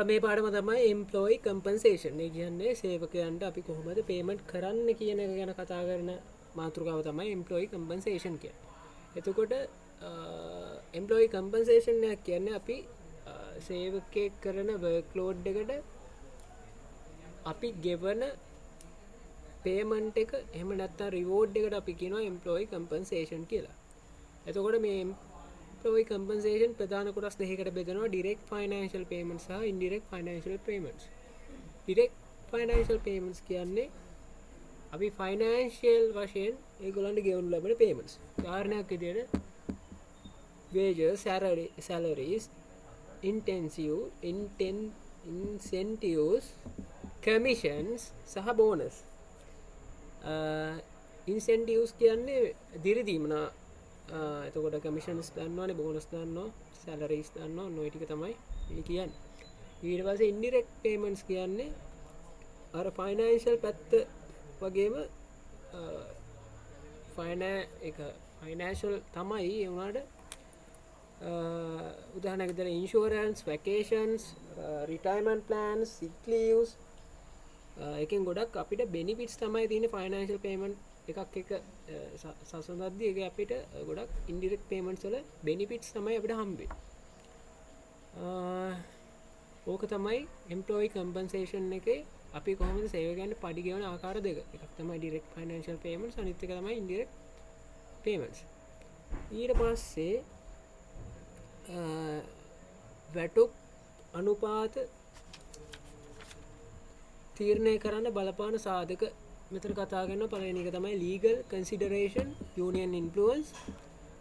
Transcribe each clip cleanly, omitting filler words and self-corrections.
මේ පාඩම තමයි එම්පලෝයි කම්පන්සේෂන්. ඒ කියන්නේ සේවකයන්ට අපි කොහොමද පේමන්ට් කරන්න කියන එක ගැන කතා කරන මාතෘකාව තමයි එම්පලෝයි කම්පන්සේෂන් කියන්නේ. එතකොට එම්පලෝයි කම්පන්සේෂන් එක කියන්නේ අපි සේවකයෙක් කරන වර්ක්ලෝඩ් එකට අපි ගෙවන පේමන්ට් එක එහෙම නැත්නම් රිවෝඩ් එකට අපි කියනවා එම්පලෝයි කම්පන්සේෂන් කියලා. එතකොට මේ එම්පලෝයි කම්පන්සේෂන් ප්‍රධාන කොටස් දෙකකට බෙදෙනවා: ඩිරෙක්ට් ෆයිනෑන්ෂල් පේමන්ට්ස් සහ indirect financial payments. Direct financial payments කියන්නේ අපි ෆයිනෑන්ෂල් වශයෙන් ඒගොල්ලන්ට ගෙවනු ලබන පේමන්ට්ස්. උදාහරණයක් විදිහට wages, salaries, incentives, commissions සහ bonus. ඉන්සෙන්ටිව්ස් කියන්නේ දිරිදීමනා. එතකොට කමිෂන්ස් දන්නවනේ, බෝනස් දන්නවා, සැලරීස් දන්නවා, ඔය ටික තමයි මේ කියන්නේ. ඊට පස්සේ ඉන්ඩිරෙක්ට් පේමන්ට්ස් කියන්නේ අර ෆයිනෑන්ෂල් පැත්ත වගේම ෆයිනෑන්ෂල් තමයි. ඒ වුණාට උදාහරණයක් විදිහට insurance, වැකේෂන්ස්, retirement plans, sick leaves, එකෙන් ගොඩක් අපිට බෙනිෆිට්ස් තමයි තියෙන්නේ ෆයිනෑන්ෂල් පේමන්ට් එකක් එක සසඳද්දී. ඒක අපිට ගොඩක් ඉන්ඩිරෙක්ට් පේමන්ට්ස් වල බෙනිෆිට්ස් තමයි අපිට හම්බෙන්නේ. ඕක තමයි එම්ප්ලොයි කම්පන්සේෂන් එකේ අපි කොහොමද සේවකයන්ට පඩි ගෙවන ආකාර දෙක. එකක් තමයි ඩිරෙක්ට් ෆයිනෑන්ෂල් පේමන්ට්ස්, අනිත් එක තමයි ඉන්ඩිරෙක්ට් පේමන්ට්ස්. ඊට පස්සේ වැටුප් අනුපාත තීරණය කරන්න බලපාන සාධක මෙතන කතා කරනවා. පළවෙනි එක තමයි legal consideration, union influence,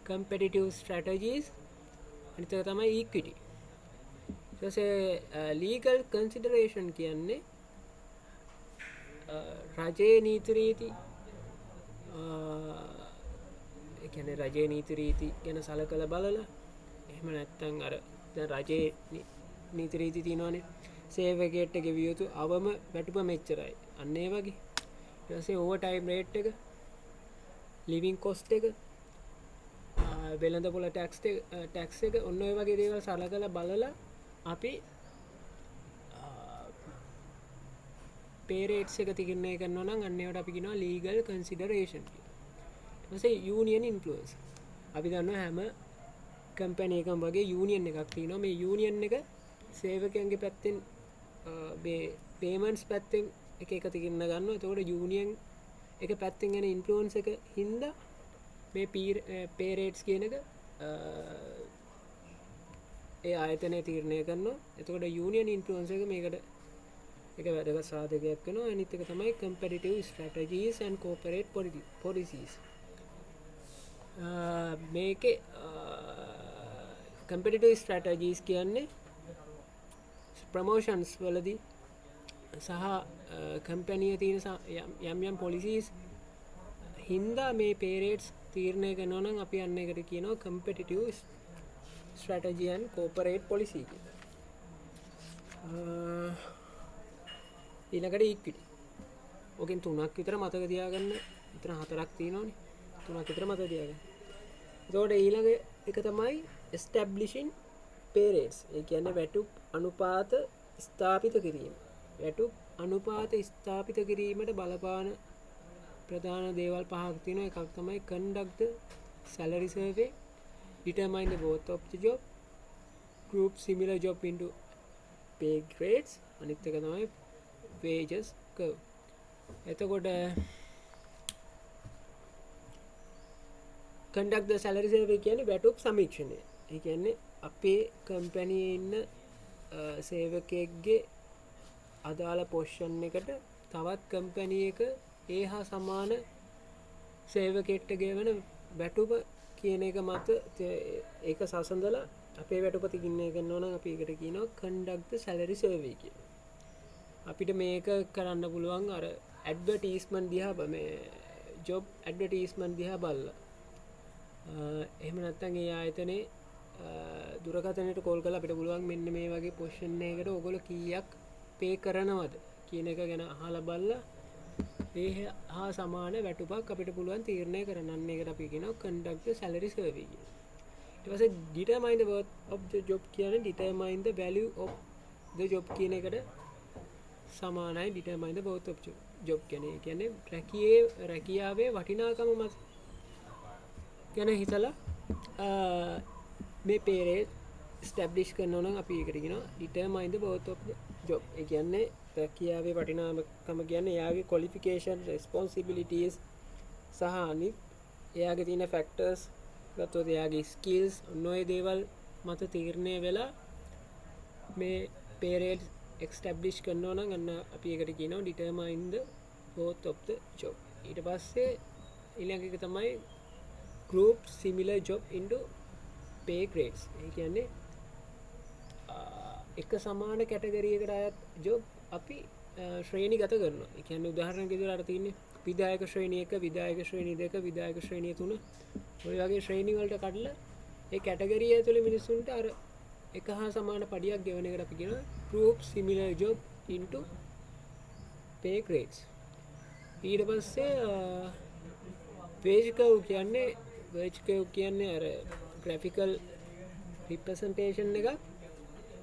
competitive strategies. අනිත් එක තමයි equity. ඊට පස්සේ legal consideration කියන්නේ රජයේ නීති රීති, ඒ කියන්නේ රජයේ නීති රීති ගැන සලකලා බලලා, එහෙම නැත්නම් අර දැන් රජයේ නීති රීති තියෙනවානේ, සේවකයට ගෙවිය යුතු අවම වැටුප මෙච්චරයි, අන්න ඒ වගේ. ඊට පස්සේ ඕවර් ටයිම් රේට් එක, ලිවිං කොස්ට් එක, වෙළඳපොළ ටැක්ස් එක, ඔන්න ඔය වගේ දේවල් සලකලා බලලා අපි පේ රේට්ස් එක තීරණය කරනවා නම් අන්න ඒවට අපි කියනවා ලීගල් කන්සිඩරේෂන් කියලා. ඊට පස්සේ යූනියන් ඉන්ෆ්ලුවන්ස්. අපි දන්නවා හැම කම්පැනි එකම වගේ යූනියන් එකක් තියෙනවා. මේ යූනියන් එක සේවකයන්ගේ පැත්තෙන් පේමන්ට්ස් පැත්තෙන් එක තීරණ ගන්නවා. එතකොට යූනියන් එක පැත්තෙන් එන ඉන්ෆ්ලුවන්ස් එක හින්දා මේ පේ රේට්ස් කියන එක ඒ ආයතනය තීරණය කරනවා. එතකොට යූනියන් ඉන්ෆ්ලුවන්ස් එක මේකට එක වැදගත් සාධකයක් වෙනවා. අනිත් එක තමයි competitive strategies and corporate policies. මේකේ competitive strategies කියන්නේ ප්‍රමෝෂන්ස් වලදී සහ කම්පැනියේ තියෙන යම් policies හින්දා මේ pay rates තීරණය කරනවා නම් අපි අන්න එකට කියනවා competitive strategy and corporate policy කියලා. ඊළඟට equity. ඕකෙන් තුනක් විතර මතක තියාගන්න. විතර හතරක් තියෙනවනේ. තුනක් විතර මතක තියාගන්න. එතකොට ඊළඟ එක තමයි establishing pay rates. ඒ කියන්නේ වැටුප් අනුපාත ස්ථාපිත කිරීම. වැටුප් අනුපාත ස්ථාපිත කිරීමට බලපාන ප්‍රධාන දේවල් පහක් තියෙනවා. එකක් තමයි conduct the salary survey, determine the worth of the job, group similar job into pay grades, අනිත් එක තමයි wages curve. එතකොට conduct the salary survey කියන්නේ වැටුප් සමීක්ෂණය. ඒ කියන්නේ අපේ කම්පැනියේ ඉන්න සේවකයෙක්ගේ අදාළ පොසිෂන් එකට තවත් කම්පැනි එක ඒ හා සමාන සේවකයෙක්ට ගෙවන වැටුප කියන එක මත ඒක සසඳලා අපේ වැටුප තීරණය කරනවා නම් අපි ඒකට කියනවා conduct the salary survey කියලා. අපිට මේක කරන්න පුළුවන් අර ඇඩ්වර්ටයිස්මන්ට් දිහා මේ ජොබ් ඇඩ්වර්ටයිස්මන්ට් දිහා බලලා. එහෙම නැත්නම් ඒ ආයතනයේ දුරකථනයට කෝල් කරලා අපිට පුළුවන් මෙන්න මේ වගේ පොසිෂන් එකකට ඔයගොල්ලෝ කීයක් පේ කරනවද කියන එක ගැන අහලා බලලා ඒ හා සමාන වැටුපක් අපිට පුළුවන් තීරණය කරන්න. ඒකට අපි කියනවා conduct the salary survey කියලා. ඊට පස්සේ determine the worth of the job කියන්නේ determine the value of the job කියන එකට සමානයි ඩිටර්මයින් ද both of ජොබ් කියන්නේ රැකියාවේ වටිනාකම මත ගැන හිතලා මේ පේරේ ස්ටැබ්ලිෂ් කරන්න නම් අපි එකටගෙන ඩිටර්මයින් ද both of ජොබ් කියන්නේ රැකියාවේ වටිනාකම කියන්නේ එයාගේ qualification responsibilities සහ අනිත් එයාගේ තියෙන ෆැක්ටර්ස් ගත්තොත් එයාගේ ස්කිල්ස් ඔය දේවල් මත තීරණය වෙලා මේ පේරේට් එක්ස්ටැබ්ලිෂ් කරනවා නම් අන්න අපි එකට කියනවා ඩිටර්මයින් the both of the job. ඊට පස්සේ ඊළඟ එක තමයි group similar job into pay grades. ඒ කියන්නේ එක සමාන කැටගරි එකට අයත් ජොබ් අපි ශ්‍රේණි ගත කරනවා. ඒ කියන්නේ උදාහරණයක් විදිහට අර තියෙන්නේ විධායක ශ්‍රේණිය 1, විධායක ශ්‍රේණිය 2, විධායක ශ්‍රේණිය 3 ඔය වගේ ශ්‍රේණි වලට කඩලා ඒ කැටගරිය ඇතුලේ මිනිස්සුන්ට අර එක හා සමාන පඩියක් ගෙවන එකට අපි කියනවා group similar job into pay grades. ඊට පස්සේ wage curve කියන්නේ අර graphical representation එක.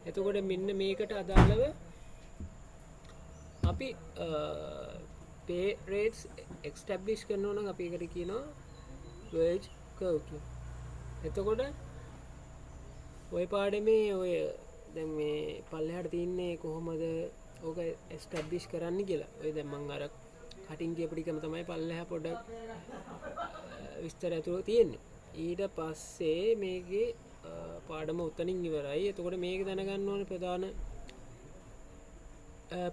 එතකොට මෙන්න මේකට අදාළව අපි pay rates establish කරනවා නම් අපි එකට කියනවා wage curve කියලා. එතකොට ඔය පාඩමේ ඔය දැන් මේ පල්ලෙහාට තියන්නේ කොහොමද ඕක establish කරන්න කියලා. ඔය දැන් මම අර කටින් කියපු ටිකම තමයි පල්ලෙහා පොඩ්ඩක් විස්තර ඇතුළේ තියෙන්නේ. ඊට පස්සේ මේකේ පාඩම උතනින් ඉවරයි. එතකොට මේක දැනගන්න ඕනේ ප්‍රධාන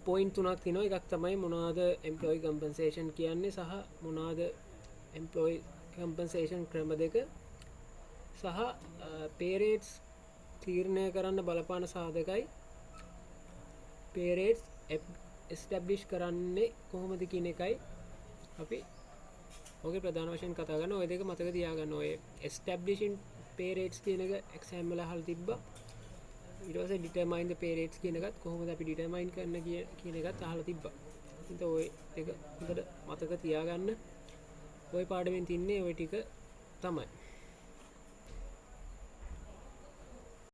පොයින්ට් තුනක් තියෙනවා. එකක් තමයි මොනවාද employee compensation කියන්නේ සහ මොනවාද employee compensation ක්‍රම දෙක සහ pay rates තීරණය කරන්න බලපාන සාධකයි pay rates establish කරන්නේ කොහොමද කියන එකයි අපි ඔගේ ප්‍රධාන වශයෙන් කතා කරනවා. ඔය දෙක මතක තියාගන්න. ඔය establishing pay rates කියන එක exam වල අහලා තිබ්බා. ඊට පස්සේ determine the pay rates කියන එකත් කොහොමද අපි determine කරන්න කියන එකත් අහලා තිබ්බා. ඉතින් ඔය දෙක හොඳට මතක තියාගන්න. ඔය පාඩමෙන් තින්නේ ඔය ටික තමයි.